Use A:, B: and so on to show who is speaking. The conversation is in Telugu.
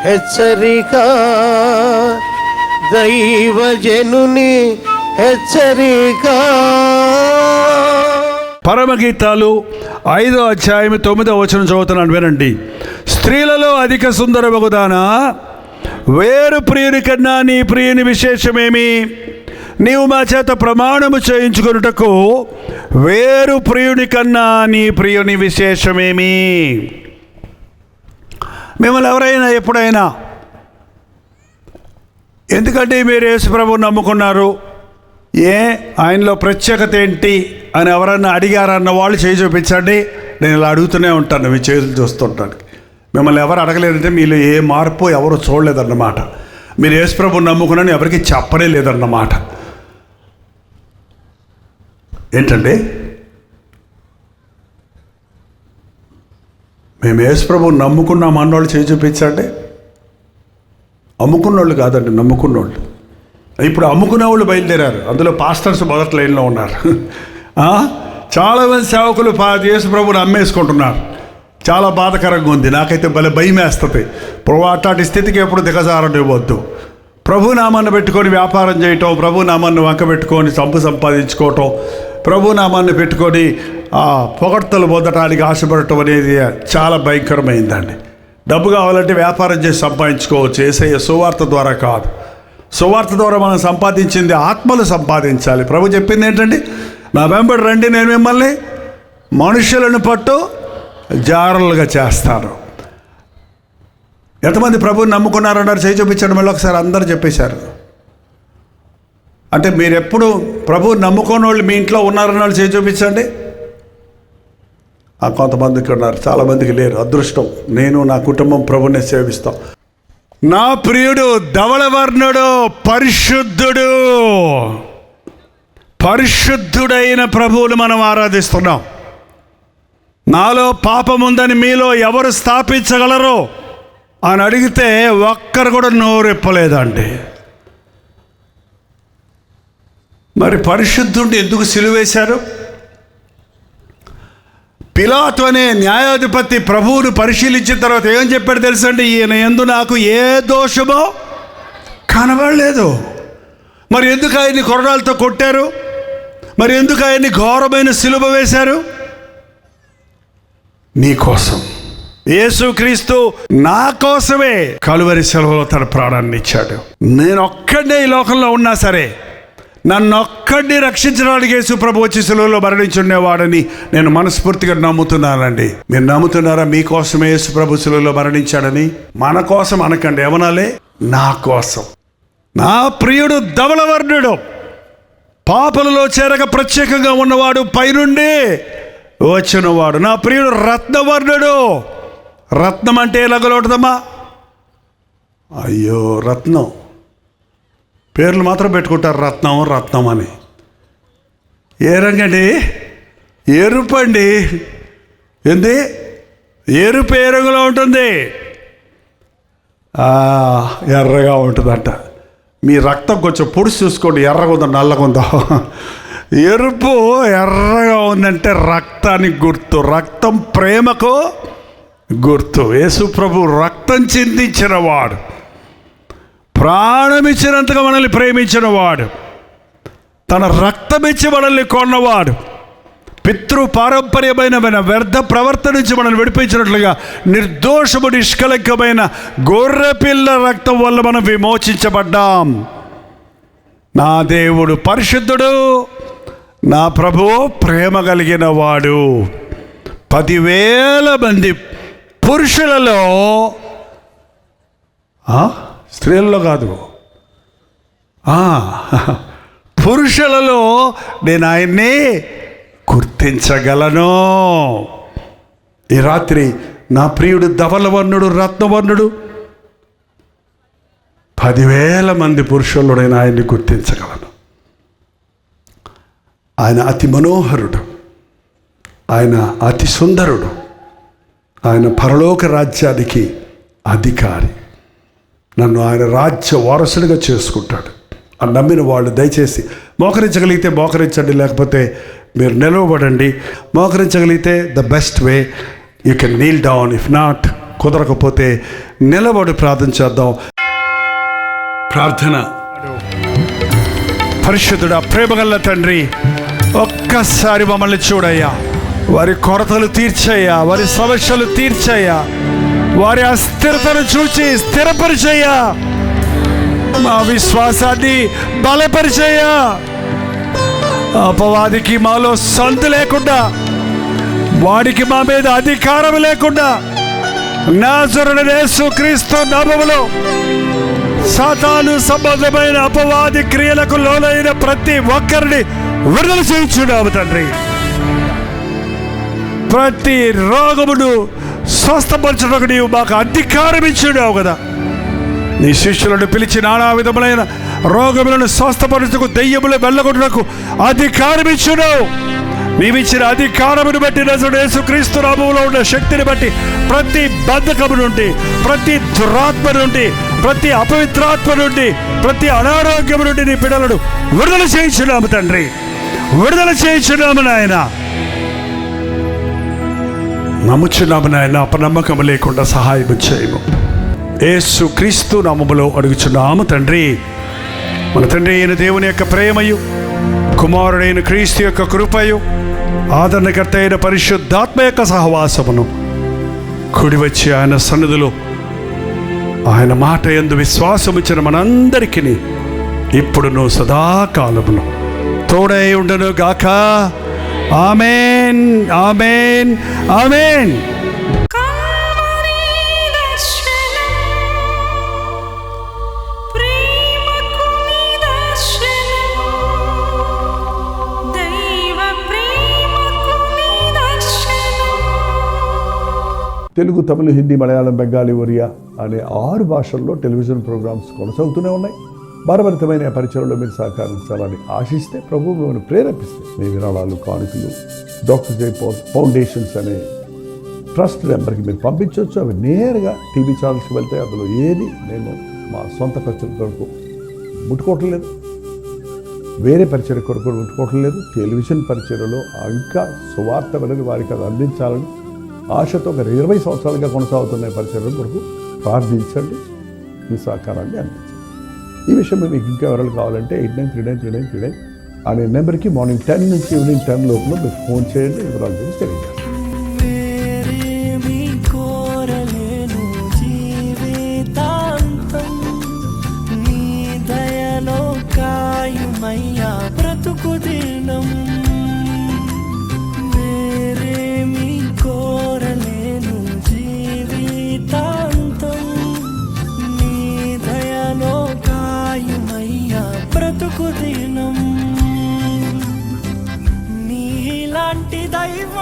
A: హెచ్చరిక, దైవజనుని హెచ్చరిక.
B: పరమగీతాలు 5వ అధ్యాయం 9వ వచనం చదువుతున్నాను, వినండి. స్త్రీలలో అధిక సుందరమగుదానా, వేరు ప్రియుని కన్నా నీ ప్రియుని విశేషమేమి? నీవు మా చేత ప్రమాణము చేయించుకొనుటకు వేరు ప్రియుని కన్నా నీ ప్రియుని విశేషమేమి? మిమ్మల్ని ఎవరైనా ఎప్పుడైనా ఎందుకంటే మీరు యేసుప్రభువుని నమ్ముకున్నారు, ఆయనలో ప్రత్యేకత ఏంటి అని ఎవరన్నా అడిగారన్న వాళ్ళు చేయి చూపించండి. నేను ఇలా అడుగుతూనే ఉంటాను, మీ చేతులు చూస్తుంటాను. మిమ్మల్ని ఎవరు అడగలేదంటే మీలో ఏ మార్పు ఎవరు చూడలేదన్నమాట. మీరు యేసుప్రభువుని నమ్ముకున్నాను ఎవరికి చెప్పనే లేదన్నమాట. ఏంటండి? మేము యేసుప్రభువుని నమ్ముకున్నాం అన్నోళ్ళు చేయి చూపించండి. అమ్ముకున్నోళ్ళు కాదండి, నమ్ముకున్నోళ్ళు. ఇప్పుడు అమ్ముకునే వాళ్ళు బయలుదేరారు, అందులో పాస్టర్స్ మొదటి లైన్లో ఉన్నారు. చాలామంది సేవకులు యేసుప్రభువుని అమ్మేసుకుంటున్నారు. చాలా బాధకరంగా ఉంది. నాకైతే భయం వేస్తుంది. ప్రభు అట్లాంటి స్థితికి ఎప్పుడు దిగజారనివ్వద్దు. ప్రభు నామాన్ని పెట్టుకొని వ్యాపారం చేయటం, ప్రభు నామాన్ని వంక పెట్టుకొని సంపాదించుకోవటం, ప్రభు నామాన్ని పెట్టుకొని పొగడ్తలు పొందటానికి ఆశపడటం అనేది చాలా భయంకరమైందండి. డబ్బు కావాలంటే వ్యాపారం చేసి సంపాదించుకోవచ్చు, యేసయ్య సువార్త ద్వారా కాదు. సువార్త ద్వారా మనం సంపాదించింది ఆత్మలు సంపాదించాలి. ప్రభు చెప్పింది ఏంటండి? నా వెంబడి రండి, నేను మిమ్మల్ని మనుషులను పట్టు జారులుగా చేస్తాను. ఎంతమంది ప్రభువుని నమ్ముకున్నారన్నారు? చేయి చూపించండి. మళ్ళీ ఒకసారి అందరూ చెప్పేశారు. అంటే మీరు ఎప్పుడు ప్రభువుని నమ్ముకున్న వాళ్ళు మీ ఇంట్లో ఉన్నారన్న వాళ్ళు చేయి చూపించండి. కొంతమందికి ఉన్నారు, చాలామందికి లేరు. అదృష్టం. నేను నా కుటుంబం ప్రభువుని సేవిస్తాం. నా ప్రియుడు ధవళవర్ణుడు, పరిశుద్ధుడు, పరిశుద్ధుడైన ప్రభువుని మనం ఆరాధిస్తున్నాం. నాలో పాపముందని మీలో ఎవరు స్థాపించగలరు అని అడిగితే ఒక్కరు కూడా నోరెప్పలేదండి. మరి పరిశుద్ధుడిని ఎందుకు సిలువేశారు? పిలాతు అనే న్యాయాధిపతి ప్రభువును పరిశీలించిన తర్వాత ఏం చెప్పాడు తెలుసండి? ఈయన యందు నాకు ఏ దోషమో కనబడలేదు. మరి ఎందుకు ఆయన్ని కొరడాలతో కొట్టారు? మరి ఎందుకు ఆయన్ని ఘోరమైన సిలువ వేశారు? నీ కోసం. యేసుక్రీస్తు నా కోసమే కలువరి సెలవులో తన ప్రాణాన్ని ఇచ్చాడు. నేను ఒక్కడే ఈ లోకంలో ఉన్నా సరే నన్ను ఒక్కడిని రక్షించడానికి యేసు ప్రభు వచ్చి సెలవులో మరణించుండేవాడని నేను మనస్ఫూర్తిగా నమ్ముతున్నానండి. మీరు నమ్ముతున్నారా? మీకోసమే యేసు ప్రభు సెలవులో మరణించాడని. మన కోసం అనకండి, ఏమనాలే? నా కోసం. నా ప్రియుడు ధవళవర్ణుడు, పాపలలో చేరక ప్రత్యేకంగా ఉన్నవాడు, పైనుండి వచ్చినవాడు. నా ప్రియుడు రత్నవర్ణుడు. రత్నం అంటే ఎలాగలుగుతుందమ్మా? అయ్యో, రత్నం పేర్లు మాత్రం పెట్టుకుంటారు, రత్నం రత్నం అని. ఏ రంగండి? ఎరుపు అండి. ఏంది? ఎరుపు ఏ రంగులో ఉంటుంది? ఎర్రగా ఉంటుందంట. మీ రక్తం కొంచెం పొడిచి చూసుకోండి, ఎర్రగా ఉందో నల్లగా ఉందో. ఎరుపు ఎర్రగా ఉందంటే రక్తానికి గుర్తు. రక్తం ప్రేమకు గుర్తు. యేసు ప్రభు రక్తం చిందించిన వాడు, ప్రాణమిచ్చినంతగా మనల్ని ప్రేమించిన వాడు, తన రక్తమిచ్చి మనల్ని కొన్నవాడు, పితృ పారంపర్యమైన వ్యర్థ ప్రవర్తన నుంచి మనల్ని విడిపించినట్లుగా నిర్దోషము నిష్కలంకమైన గొర్రెపిల్ల రక్తం వల్ల మనం విమోచించబడ్డాం. నా దేవుడు పరిశుద్ధుడు, నా ప్రభువు ప్రేమ కలిగిన వాడు. 10,000 మంది పురుషులలో, స్త్రీలలో కాదు, పురుషులలో నేను ఆయన్ని గుర్తించగలను. ఈ రాత్రి నా ప్రియుడు ధవళవర్ణుడు, రత్నవర్ణుడు, 10,000 మంది పురుషుల్లో నేను ఆయన్ని గుర్తించగలను. ఆయన అతి మనోహరుడు, ఆయన అతి సుందరుడు, ఆయన పరలోక రాజ్యానికి అధికారి. నన్ను ఆయన రాజ్య వారసుడిగా చేసుకుంటాడు అని నమ్మిన వాళ్ళు దయచేసి మోకరించగలిగితే మోకరించండి, లేకపోతే మీరు నిలవబడండి. మోకరించగలిగితే the best way, you can kneel down. If not, కుదరకపోతే నిలబడి ప్రార్థన చేద్దాం. ప్రార్థన. పరిశుద్ధుడా, ప్రేమగల తండ్రి, ఒక్కసారి మమ్మల్ని చూడయ్యా. వారి కొరతలు తీర్చయ్యా, వారి సమస్యలు తీర్చయ్యా, వారి అస్థిరతను చూచి స్థిరపరిచయ్యా, మా విశ్వాసాన్ని బలపరిచయ్యా. అపవాదికి మాలో సంతు లేకుండా, వాడికి మా మీద అధికారం లేకుండా, నాజరేయుడైన యేసుక్రీస్తు నామములో సాతాను సంబంధమైన అపవాది క్రియలకు లోనైన ప్రతి ఒక్కరిని విడుదల చేయించున్నాము తండ్రి. ప్రతి రోగమును స్వస్థపరచడానికి నీవు మాకు అధికారం ఇచ్చున్నావు కదా. నీ శిష్యులను పిలిచి నానా విధములైన రోగములను స్వస్థపరచుటకు, దెయ్యములు వెళ్ళగొట్టుటకు అధికారం ఇచ్చున్నావు. నీవిచ్చిన అధికారమును బట్టి, నజరేయుడైన యేసుక్రీస్తు నామములో ఉన్న శక్తిని బట్టి ప్రతి బంధకము నుండి, ప్రతి దురాత్మ నుండి, ప్రతి అపవిత్రాత్మ నుండి, ప్రతి అనారోగ్యము నుండి నీ బిడ్డలను విడుదల చేయించున్నాము తండ్రి. విడుదల చేయించున్నాము నాయన. నమ్ముచున్నాము నాయన. అపనమ్మకము లేకుండా సహాయం చేయము. యేసుక్రీస్తు నామములో అడుగుచున్నాము తండ్రి. మన తండ్రి అయిన దేవుని యొక్క ప్రేమయు, కుమారుడైన క్రీస్తు యొక్క కృపయు, ఆదరణకర్త అయిన పరిశుద్ధాత్మ యొక్క సహవాసమును కూడి వచ్చి ఆయన సన్నిధిలో ఆయన మాట యందు విశ్వాసముచ్చిన మనందరికీ ఇప్పుడును సదాకాలమును తోడై ఉండును గాక. ఆమేన్, ఆమేన్, ఆమేన్.
C: తెలుగు, తమిళ, హిందీ, మలయాళం, బెంగాలీ, ఒరియా అనే 6 భాషల్లో టెలివిజన్ ప్రోగ్రామ్స్ కొనసాగుతూనే ఉన్నాయి. భారభరితమైన పరిచయంలో మీరు సహకరించాలని ఆశిస్తే, ప్రభు మిమ్మల్ని ప్రేరేపిస్తే మీ విరాళాలు, కానుకలు డాక్టర్ జై పాల్ ఫౌండేషన్స్ అనే ట్రస్ట్ నెంబర్కి మీరు పంపించవచ్చు. అవి నేరుగా టీవీ ఛానల్స్కి వెళ్తాయి. అందులో ఏది నేను మా సొంత పరిచయం కొరకు ముట్టుకోవటం లేదు, వేరే పరిచయం కొరకు ముట్టుకోవటం లేదు. టెలివిజన్ పరిచయలో ఇంకా సువార్త వెళ్ళని వారికి అది అందించాలని ఆశతో ఒక 20 సంవత్సరాలుగా కొనసాగుతున్న పరిచయం కొరకు ప్రార్థించండి, మీ సహకారాన్ని అందించండి. ఈ విషయం మీకు ఇంకా ఎవరైనా కావాలంటే 89393939 అనే నెంబర్కి మార్నింగ్ 10 నుంచి ఈవినింగ్ 10 లోపల మీరు ఫోన్ చేయండి. వివరాల గురించి తెలియజేస్తాను.
D: నీలాంటి దైవం